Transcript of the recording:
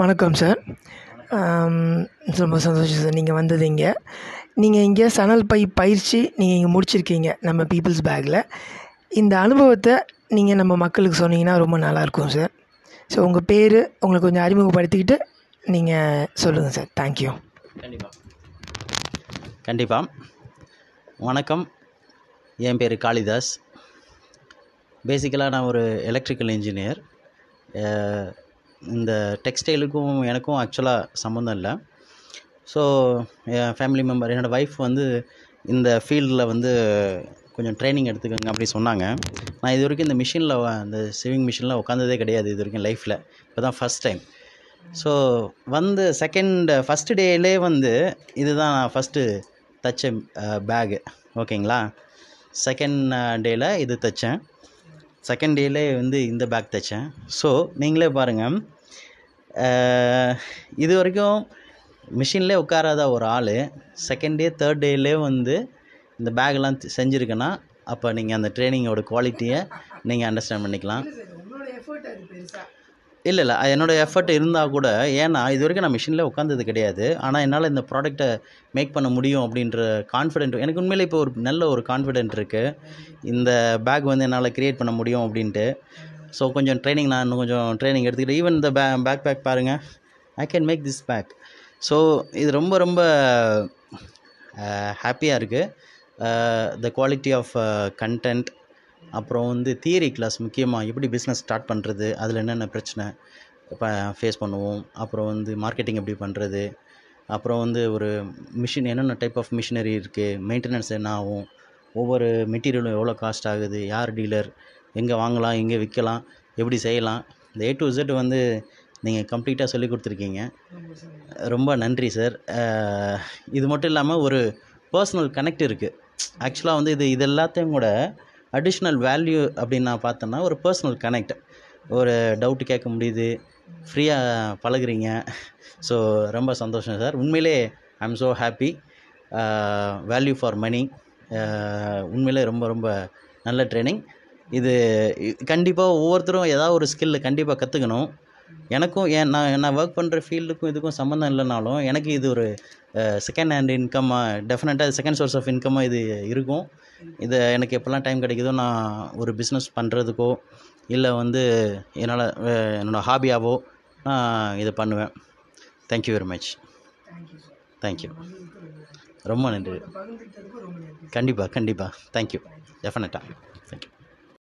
வணக்கம் சார். ரொம்ப சந்தோஷம் சார் நீங்கள் வந்தது இங்கே. நீங்கள் இங்கே சணல் பை பயிற்சி நீங்கள் இங்கே முடிச்சிருக்கீங்க நம்ம பீப்புள்ஸ் பேக்கில். இந்த அனுபவத்தை நீங்கள் நம்ம மக்களுக்கு சொன்னீங்கன்னா ரொம்ப நல்லாயிருக்கும் சார். ஸோ உங்கள் பேர் உங்களை கொஞ்சம் அறிமுகப்படுத்திக்கிட்டு நீங்கள் சொல்லுங்கள் சார். தேங்க்யூ. கண்டிப்பாக. வணக்கம், என் பேர் காளிதாஸ். பேசிக்கலாக நான் ஒரு எலக்ட்ரிக்கல் இன்ஜினியர். இந்த டெக்ஸ்டைலுக்கும் எனக்கும் ஆக்சுவலாக சம்மந்தம் இல்லை. ஸோ என் ஃபேமிலி மெம்பர், என்னோடய ஒய்ஃப் வந்து இந்த ஃபீல்டில் வந்து கொஞ்சம் ட்ரைனிங் எடுத்துக்கோங்க அப்படி சொன்னாங்க. நான் இது வரைக்கும் இந்த மிஷினில், அந்த சிவிங் மிஷினில் உட்காந்ததே கிடையாது இது வரைக்கும் லைஃப்பில். இப்போ தான் ஃபஸ்ட் டைம். ஸோ வந்து ஃபஸ்ட்டு டேலே வந்து இதுதான் நான் ஃபஸ்ட்டு தைச்ச பேகு. ஓகேங்களா? செகண்ட் டேயில் இது தைச்சேன். செகண்ட் டேலே வந்து இந்த பேக் தைச்சேன். ஸோ நீங்களே பாருங்கள், இது வரைக்கும் மிஷின்லே உட்காராத ஒரு ஆள் செகண்ட் டே தேர்ட் டேலே வந்து இந்த பேக்கெலாம் செஞ்சுருக்கேன்னா, அப்போ நீங்கள் அந்த ட்ரைனிங்கோட குவாலிட்டியை நீங்கள் அண்டர்ஸ்டாண்ட் பண்ணிக்கலாம். இல்லை என்னோடய எஃபர்ட் இருந்தால் கூட, ஏன்னா இது வரைக்கும் நான் மிஷினில் உட்காந்தது கிடையாது. ஆனால் என்னால் இந்த ப்ராடக்டை மேக் பண்ண முடியும் அப்படின்ற கான்ஃபிடென்ட் எனக்கு உண்மையிலே இப்போ ஒரு நல்ல ஒரு கான்ஃபிடென்ட் இருக்குது. இந்த பேக் வந்து என்னால் க்ரியேட் பண்ண முடியும் அப்படின்ட்டு. ஸோ கொஞ்சம் நான் இன்னும் கொஞ்சம் ட்ரைனிங் எடுத்துக்கிட்டு, ஈவன் இந்த பேக் பாருங்கள், I can make this bag. So இது ரொம்ப ரொம்ப ஹாப்பியாக இருக்குது. த குவாலிட்டி ஆஃப் கண்டென்ட், அப்புறம் வந்து தியரி கிளாஸ், முக்கியமாக எப்படி பிஸ்னஸ் ஸ்டார்ட் பண்ணுறது, அதில் என்னென்ன பிரச்சனை இப்போ ஃபேஸ் பண்ணுவோம், அப்புறம் வந்து மார்க்கெட்டிங் எப்படி பண்ணுறது, அப்புறம் வந்து ஒரு மிஷின் என்னென்ன டைப் ஆஃப் மிஷினரி இருக்குது, மெயின்டெனன்ஸ் என்ன ஆகும், ஒவ்வொரு மெட்டீரியலும் எவ்வளோ காஸ்ட் ஆகுது, யார் டீலர், எங்கே வாங்கலாம், எங்கே விற்கலாம், எப்படி செய்யலாம், இந்த A to Z வந்து நீங்கள் கம்ப்ளீட்டாக சொல்லி கொடுத்துருக்கீங்க. ரொம்ப நன்றி சார். இது மட்டும் இல்லாமல் ஒரு பர்சனல் கனெக்ட் இருக்குது. ஆக்சுவலாக வந்து இது எல்லாத்தையும் கூட அடிஷ்னல் வேல்யூ அப்படின்னு நான் பார்த்தேன்னா, ஒரு பர்சனல் கனெக்ட். ஒரு டவுட்டு கேட்க முடியுது, ஃப்ரீயாக பழகுறீங்க. ஸோ ரொம்ப சந்தோஷம் சார். உண்மையிலே I am so happy. Value for money. உண்மையிலே ரொம்ப ரொம்ப நல்ல ட்ரைனிங். இது கண்டிப்பாக ஒவ்வொருத்தரும் ஏதாவது ஒரு ஸ்கில்லு கண்டிப்பாக கற்றுக்கணும். எனக்கும் நான் ஒர்க் பண்ணுற ஃபீல்டுக்கும் இதுக்கும் சம்மந்தம் இல்லைனாலும், எனக்கு இது ஒரு செகண்ட் ஹேண்ட் இன்கம்மாக, டெஃபினட்டாக செகண்ட் சோர்ஸ் ஆஃப் இன்கம்மாக இது இருக்கும். இதை எனக்கு எப்போல்லாம் டைம் கிடைக்குதோ நான் ஒரு பிஸ்னஸ் பண்ணுறதுக்கோ, இல்லை வந்து என்னோடய ஹாபியாவோ நான் இதை பண்ணுவேன். Thank you very much. தேங்க்யூ. ரொம்ப நன்றி. கண்டிப்பாக தேங்க்யூ. டெஃபினட்டாக.